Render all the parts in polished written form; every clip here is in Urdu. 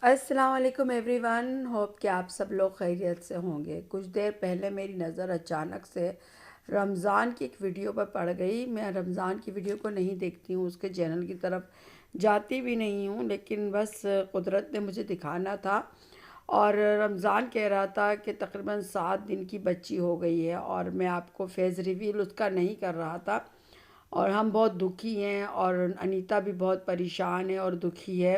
السلام علیکم ایوری ون، ہوپ کہ آپ سب لوگ خیریت سے ہوں گے۔ کچھ دیر پہلے میری نظر اچانک سے رمضان کی ایک ویڈیو پر پڑ گئی۔ میں رمضان کی ویڈیو کو نہیں دیکھتی ہوں، اس کے چینل کی طرف جاتی بھی نہیں ہوں، لیکن بس قدرت نے مجھے دکھانا تھا۔ اور رمضان کہہ رہا تھا کہ تقریباً 7 دن کی بچی ہو گئی ہے، اور میں آپ کو فیس ریویل اس کا نہیں کر رہا تھا۔ اور ہم بہت دکھی ہیں، اور انیتا بھی بہت پریشان ہے اور دکھی ہے،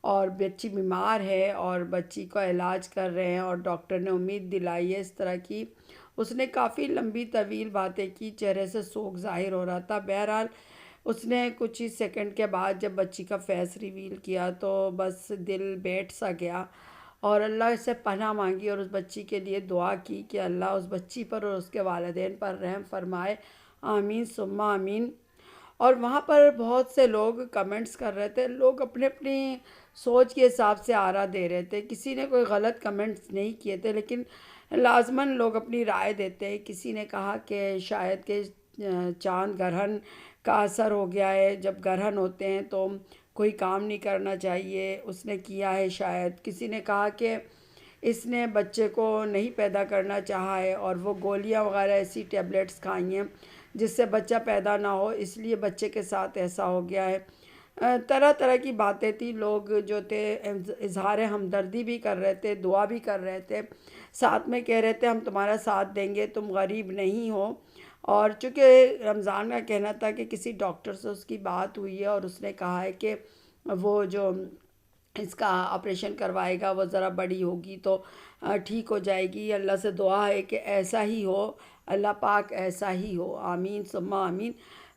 اور بچی بیمار ہے اور بچی کا علاج کر رہے ہیں، اور ڈاکٹر نے امید دلائی ہے اس طرح کی۔ اس نے کافی لمبی طویل باتیں کی، چہرے سے سوگ ظاہر ہو رہا تھا۔ بہرحال اس نے کچھ ہی سیکنڈ کے بعد جب بچی کا فیس ریویل کیا تو بس دل بیٹھ سا گیا، اور اللہ سے پناہ مانگی اور اس بچی کے لیے دعا کی کہ اللہ اس بچی پر اور اس کے والدین پر رحم فرمائے، آمین ثم آمین۔ اور وہاں پر بہت سے لوگ کمنٹس کر رہے تھے، لوگ اپنی اپنی سوچ کے حساب سے آرا دے رہے تھے، کسی نے کوئی غلط کمنٹس نہیں کیے تھے، لیکن لازماً لوگ اپنی رائے دیتے ہیں۔ کسی نے کہا کہ شاید کہ چاند گرہن کا اثر ہو گیا ہے، جب گرہن ہوتے ہیں تو کوئی کام نہیں کرنا چاہیے، اس نے کیا ہے شاید۔ کسی نے کہا کہ اس نے بچے کو نہیں پیدا کرنا چاہا ہے، اور وہ گولیاں وغیرہ ایسی ٹیبلٹس کھائی ہیں جس سے بچہ پیدا نہ ہو، اس لیے بچے کے ساتھ ایسا ہو گیا ہے۔ طرح طرح کی باتیں تھی، لوگ جو تھے اظہار ہمدردی بھی کر رہے تھے، دعا بھی کر رہے تھے، ساتھ میں کہہ رہے تھے ہم تمہارا ساتھ دیں گے، تم غریب نہیں ہو۔ اور چونکہ رمضان کا کہنا تھا کہ کسی ڈاکٹر سے اس کی بات ہوئی ہے، اور اس نے کہا ہے کہ وہ جو اس کا آپریشن کروائے گا وہ ذرا بڑی ہوگی تو ٹھیک ہو جائے گی۔ اللہ سے دعا ہے کہ ایسا ہی ہو، اللہ پاک ایسا ہی ہو، آمین ثم آمین۔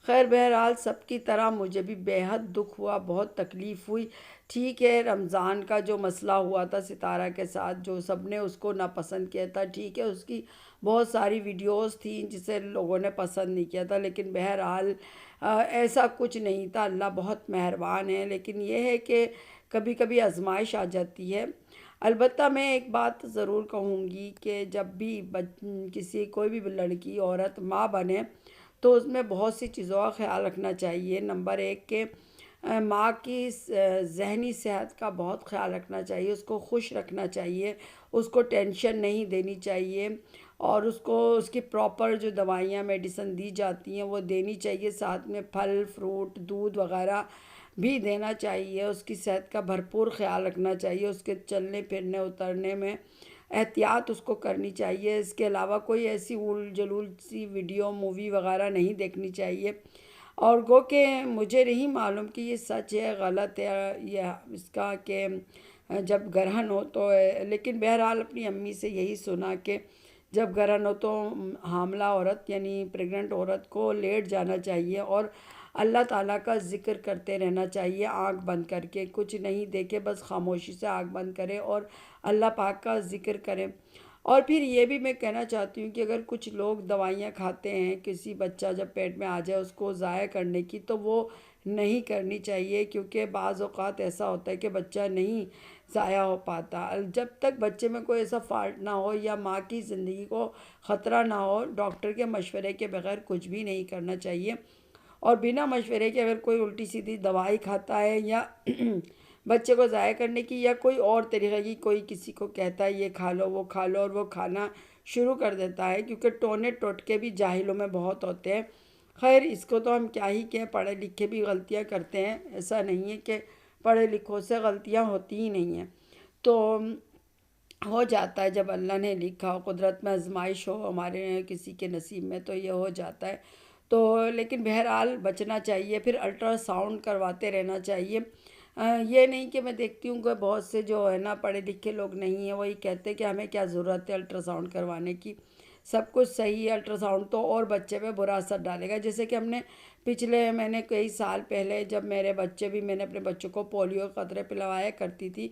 خیر بہرحال سب کی طرح مجھے بھی بے حد دکھ ہوا، بہت تکلیف ہوئی۔ ٹھیک ہے، رمضان کا جو مسئلہ ہوا تھا ستارہ کے ساتھ، جو سب نے اس کو ناپسند کیا تھا، ٹھیک ہے، اس کی بہت ساری ویڈیوز تھیں جسے لوگوں نے پسند نہیں کیا تھا، لیکن بہرحال ایسا کچھ نہیں تھا، اللہ بہت مہربان ہے۔ لیکن یہ ہے کہ کبھی کبھی آزمائش آ جاتی ہے۔ البتہ میں ایک بات ضرور کہوں گی کہ جب بھی کوئی بھی لڑکی عورت ماں بنے تو اس میں بہت سی چیزوں کا خیال رکھنا چاہیے۔ نمبر ایک کہ ماں کی ذہنی صحت کا بہت خیال رکھنا چاہیے، اس کو خوش رکھنا چاہیے، اس کو ٹینشن نہیں دینی چاہیے، اور اس کو اس کی پراپر جو دوائیاں میڈیسن دی جاتی ہیں وہ دینی چاہیے، ساتھ میں پھل فروٹ دودھ وغیرہ بھی دینا چاہیے۔ اس کی صحت کا بھرپور خیال رکھنا چاہیے، اس کے چلنے پھرنے اترنے میں احتیاط اس کو کرنی چاہیے۔ اس کے علاوہ کوئی ایسی اول جلول سی ویڈیو مووی وغیرہ نہیں دیکھنی چاہیے۔ اور گو کہ مجھے نہیں معلوم کہ یہ سچ ہے غلط ہے یا اس کا کہ جب گرہن ہو تو لیکن بہرحال اپنی امی سے یہی سنا کہ جب گرہن ہو تو حاملہ عورت یعنی پریگننٹ عورت کو لیٹ جانا چاہیے، اور اللہ تعالیٰ کا ذکر کرتے رہنا چاہیے آنکھ بند کر کے، کچھ نہیں دیکھے بس خاموشی سے آنکھ بند کرے اور اللہ پاک کا ذکر کریں۔ اور پھر یہ بھی میں کہنا چاہتی ہوں کہ اگر کچھ لوگ دوائیاں کھاتے ہیں کسی بچہ جب پیٹ میں آ جائے اس کو ضائع کرنے کی، تو وہ نہیں کرنی چاہیے، کیونکہ بعض اوقات ایسا ہوتا ہے کہ بچہ نہیں ضائع ہو پاتا۔ جب تک بچے میں کوئی ایسا فالٹ نہ ہو یا ماں کی زندگی کو خطرہ نہ ہو، ڈاکٹر کے مشورے کے بغیر کچھ بھی نہیں کرنا چاہیے۔ اور بنا مشورے کے اگر کوئی الٹی سیدھی دوائی کھاتا ہے یا بچے کو ضائع کرنے کی یا کوئی اور طریقے کی کوئی کسی کو کہتا ہے یہ کھا لو وہ کھا لو، اور وہ کھانا شروع کر دیتا ہے، کیونکہ ٹونے ٹوٹکے بھی جاہلوں میں بہت ہوتے ہیں۔ خیر اس کو تو ہم کیا ہی کہیں، پڑھے لکھے بھی غلطیاں کرتے ہیں، ایسا نہیں ہے کہ پڑھے لکھوں سے غلطیاں ہوتی ہی نہیں ہیں۔ تو ہو جاتا ہے، جب اللہ نے لکھا ہو، قدرت میں آزمائش ہو ہمارے کسی کے نصیب میں تو یہ ہو جاتا ہے۔ تو لیکن بہرحال بچنا چاہیے، پھر الٹرا ساؤنڈ کرواتے رہنا چاہیے۔ یہ نہیں کہ میں دیکھتی ہوں کہ بہت سے جو ہے نا پڑھے لکھے لوگ نہیں ہیں، وہی کہتے ہیں کہ ہمیں کیا ضرورت ہے الٹرا ساؤنڈ کروانے کی، سب کچھ صحیح ہے، الٹرا ساؤنڈ تو اور بچے پہ برا اثر ڈالے گا۔ جیسے کہ ہم نے میں نے کئی سال پہلے جب میرے بچے بھی، میں نے اپنے بچوں کو پولیو کے قطرے پلوایا کرتی تھی،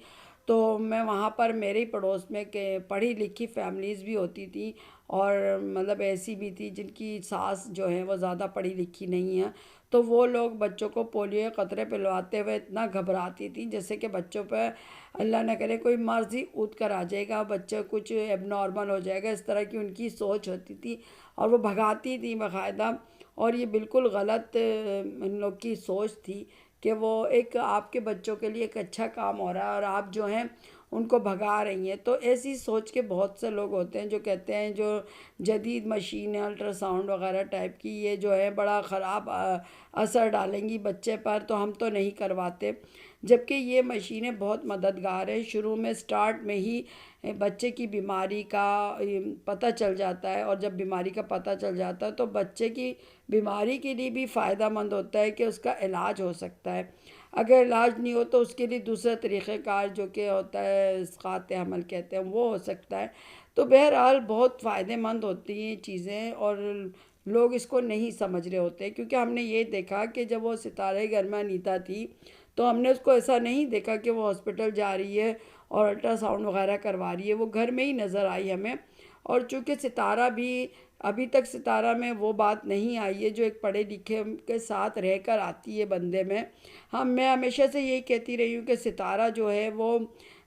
تو میں وہاں پر میرے ہی پڑوس میں کہ پڑھی لکھی فیملیز بھی ہوتی تھیں، اور مطلب ایسی بھی تھی جن کی ساس جو ہیں وہ زیادہ پڑھی لکھی نہیں ہیں، تو وہ لوگ بچوں کو پولیو کے قطرے پلواتے ہوئے اتنا گھبراتی تھیں جیسے کہ بچوں پہ اللہ نہ کرے کوئی مرض ہی اود کر آ جائے گا، بچہ کچھ ایب نارمل ہو جائے گا، اس طرح کی ان کی سوچ ہوتی تھی، اور وہ بھگاتی تھیں باقاعدہ۔ اور یہ بالکل غلط ان لوگ کی سوچ تھی کہ وہ ایک آپ کے بچوں کے لیے ایک اچھا کام ہو رہا ہے اور آپ جو ہیں ان کو بھگا رہی ہیں۔ تو ایسی سوچ کے بہت سے لوگ ہوتے ہیں جو کہتے ہیں جو جدید مشین الٹرا ساؤنڈ وغیرہ ٹائپ کی یہ جو ہے بڑا خراب اثر ڈالیں گی بچے پر، تو ہم تو نہیں کرواتے، جبکہ یہ مشینیں بہت مددگار ہیں۔ شروع میں سٹارٹ میں ہی بچے کی بیماری کا پتہ چل جاتا ہے، اور جب بیماری کا پتہ چل جاتا ہے تو بچے کی بیماری کے لیے بھی فائدہ مند ہوتا ہے کہ اس کا علاج ہو سکتا ہے۔ اگر علاج نہیں ہو تو اس کے لیے دوسرا طریقہ کار جو کہ ہوتا ہے اسقاط حمل کہتے ہیں وہ ہو سکتا ہے۔ تو بہرحال بہت فائدہ مند ہوتی ہیں یہ چیزیں، اور لوگ اس کو نہیں سمجھ رہے ہوتے، کیونکہ ہم نے یہ دیکھا کہ جب وہ ستارے گھر میں انیتا تھی تو ہم نے اس کو ایسا نہیں دیکھا کہ وہ ہاسپٹل جا رہی ہے اور الٹرا ساؤنڈ وغیرہ کروا رہی ہے، وہ گھر میں ہی نظر آئی ہمیں۔ اور چونکہ ستارہ بھی ابھی تک ستارہ میں وہ بات نہیں آئی ہے جو ایک پڑھے لکھے کے ساتھ رہ کر آتی ہے بندے میں۔ میں ہمیشہ سے یہی کہتی رہی ہوں کہ ستارہ جو ہے وہ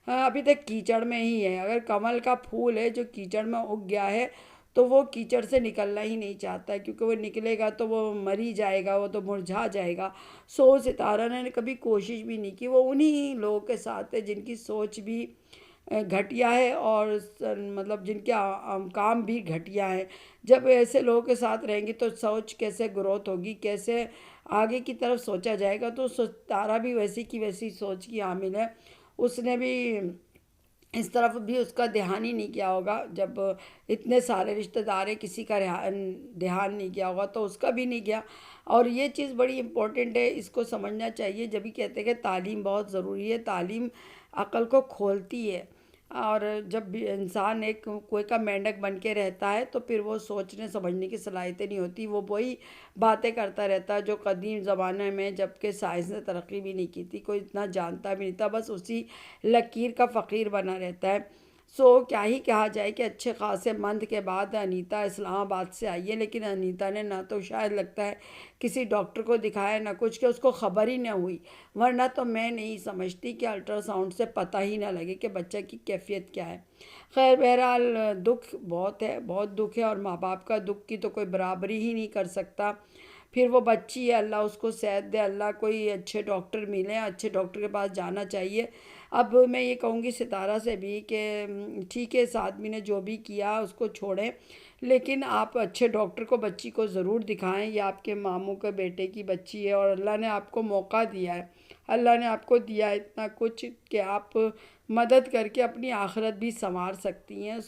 ابھی تک کیچڑ میں ہی ہے۔ اگر کمل کا پھول ہے جو کیچڑ میں اگ گیا ہے تو وہ کیچڑ سے نکلنا ہی نہیں چاہتا ہے، کیونکہ وہ نکلے گا تو وہ مر ہی جائے گا، وہ تو مرجھا جائے گا۔ ستارہ نے کبھی کوشش بھی نہیں کی، وہ انہی لوگوں کے ساتھ ہے جن کی سوچ بھی گھٹیا ہے اور مطلب جن کے کام بھی گھٹیا ہیں۔ جب ایسے لوگوں کے ساتھ رہیں گی تو سوچ کیسے گروتھ ہوگی، کیسے آگے کی طرف سوچا جائے گا۔ تو ستارہ بھی ویسی کی ویسی سوچ کی حامل ہے، اس نے بھی اس طرف بھی اس کا دھیان ہی نہیں کیا ہوگا۔ جب اتنے سارے رشتہ دار ہیں کسی کا دھیان نہیں کیا ہوگا تو اس کا بھی نہیں کیا۔ اور یہ چیز بڑی امپورٹنٹ ہے، اس کو سمجھنا چاہیے۔ جبھی کہتے ہیں کہ تعلیم بہت ضروری ہے، تعلیم عقل کو کھولتی ہے، اور جب بھی انسان ایک کوئی کا مینڈک بن کے رہتا ہے تو پھر وہ سوچنے سمجھنے کی صلاحیتیں نہیں ہوتی، وہ وہی باتیں کرتا رہتا ہے جو قدیم زمانے میں جب کہ سائنس نے ترقی بھی نہیں کی تھی، کوئی اتنا جانتا بھی نہیں تھا، بس اسی لکیر کا فقیر بنا رہتا ہے۔ کیا ہی کہا جائے کہ اچھے خاصے مند کے بعد انیتا اسلام آباد سے آئی ہے، لیکن انیتا نے نہ تو شاید لگتا ہے کسی ڈاکٹر کو دکھایا نہ کچھ، کہ اس کو خبر ہی نہ ہوئی، ورنہ تو میں نہیں سمجھتی کہ الٹرا ساؤنڈ سے پتہ ہی نہ لگے کہ بچہ کی کیفیت کیا ہے۔ خیر بہرحال دکھ بہت ہے، بہت دکھ ہے، اور ماں باپ کا دکھ کی تو کوئی برابری ہی نہیں کر سکتا۔ پھر وہ بچی ہے، اللہ اس کو صحت دے، اللہ کوئی اچھے ڈاکٹر ملیں، اچھے ڈاکٹر کے پاس جانا چاہیے۔ اب میں یہ کہوں گی ستارہ سے بھی کہ ٹھیک ہے اس آدمی نے جو بھی کیا اس کو چھوڑیں، لیکن آپ اچھے ڈاکٹر کو بچی کو ضرور دکھائیں۔ یہ آپ کے ماموں کے بیٹے کی بچی ہے، اور اللہ نے آپ کو موقع دیا ہے، اللہ نے آپ کو دیا ہے اتنا کچھ کہ آپ مدد کر کے اپنی آخرت بھی سنوار سکتی ہیں۔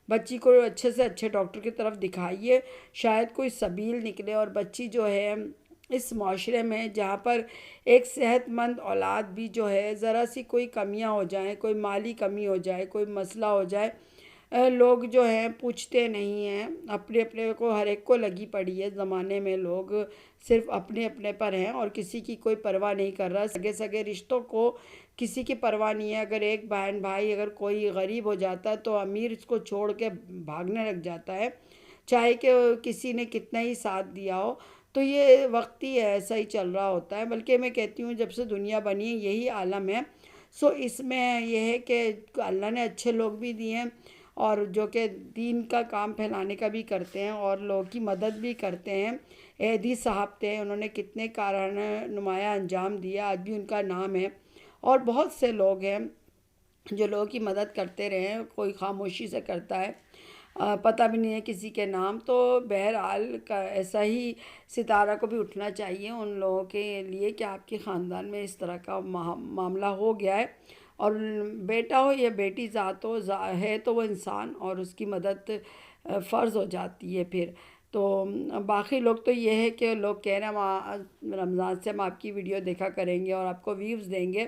بچی کو اچھے سے اچھے ڈاکٹر کی طرف دکھائیے، شاید کوئی سبیل نکلے، اور بچی جو ہے اس معاشرے میں جہاں پر ایک صحت مند اولاد بھی جو ہے ذرا سی کوئی کمیاں ہو جائیں، کوئی مالی کمی ہو جائے، کوئی مسئلہ ہو جائے، لوگ جو ہیں پوچھتے نہیں ہیں، اپنے اپنے کو ہر ایک کو لگی پڑی ہے زمانے میں، لوگ صرف اپنے اپنے پر ہیں اور کسی کی کوئی پرواہ نہیں کر رہا۔ سگے سگے رشتوں کو کسی کی پرواہ نہیں ہے۔ اگر ایک بہن بھائی اگر کوئی غریب ہو جاتا ہے تو امیر اس کو چھوڑ کے بھاگنے لگ جاتا ہے، چاہے کہ کسی نے کتنا ہی ساتھ دیا ہو۔ تو یہ وقت ہی ایسا ہی چل رہا ہوتا ہے، بلکہ میں کہتی ہوں جب سے دنیا بنی ہے یہی عالم ہے۔ اس میں یہ ہے کہ اللہ نے اچھے لوگ بھی دیے ہیں، اور جو کہ دین کا کام پھیلانے کا بھی کرتے ہیں اور لوگوں کی مدد بھی کرتے ہیں۔ ایدھی صاحب تھے، انہوں نے کتنے کارنامے نمایاں انجام دیا، آج بھی ان کا نام ہے، اور بہت سے لوگ ہیں جو لوگوں کی مدد کرتے رہے ہیں، کوئی خاموشی سے کرتا ہے، پتہ بھی نہیں ہے کسی کے نام۔ تو بہرحال ایسا ہی ستارہ کو بھی اٹھنا چاہیے ان لوگوں کے لیے کہ آپ کے خاندان میں اس طرح کا معاملہ ہو گیا ہے، اور بیٹا ہو یا بیٹی ذات ہو ہے تو وہ انسان، اور اس کی مدد فرض ہو جاتی ہے پھر۔ تو باقی لوگ تو یہ ہے کہ لوگ کہہ رہے ہیں رمضان سے ہم آپ کی ویڈیو دیکھا کریں گے اور آپ کو ویوز دیں گے،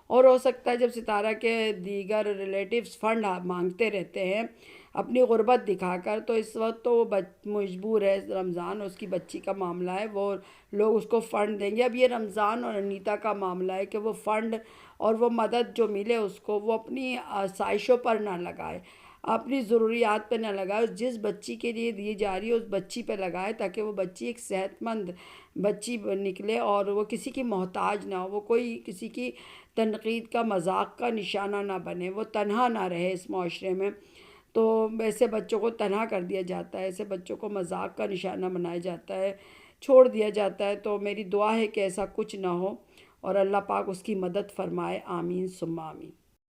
اور ہو سکتا ہے جب ستارہ کے دیگر ریلیٹیوز فنڈ مانگتے رہتے ہیں اپنی غربت دکھا کر، تو اس وقت تو وہ مجبور ہے، رمضان اور اس کی بچی کا معاملہ ہے، وہ لوگ اس کو فنڈ دیں گے۔ اب یہ رمضان اور انیتا کا معاملہ ہے کہ وہ فنڈ اور وہ مدد جو ملے اس کو وہ اپنی آسائشوں پر نہ لگائے، اپنی ضروریات پہ نہ لگائے، جس بچی کے لیے دی جا رہی ہے اس بچی پہ لگائے، تاکہ وہ بچی ایک صحت مند بچی نکلے اور وہ کسی کی محتاج نہ ہو، وہ کوئی کسی کی تنقید کا مذاق کا نشانہ نہ بنے، وہ تنہا نہ رہے اس معاشرے میں۔ تو ایسے بچوں کو تنہا کر دیا جاتا ہے، ایسے بچوں کو مذاق کا نشانہ بنایا جاتا ہے، چھوڑ دیا جاتا ہے۔ تو میری دعا ہے کہ ایسا کچھ نہ ہو اور اللہ پاک اس کی مدد فرمائے، آمین ثم آمین۔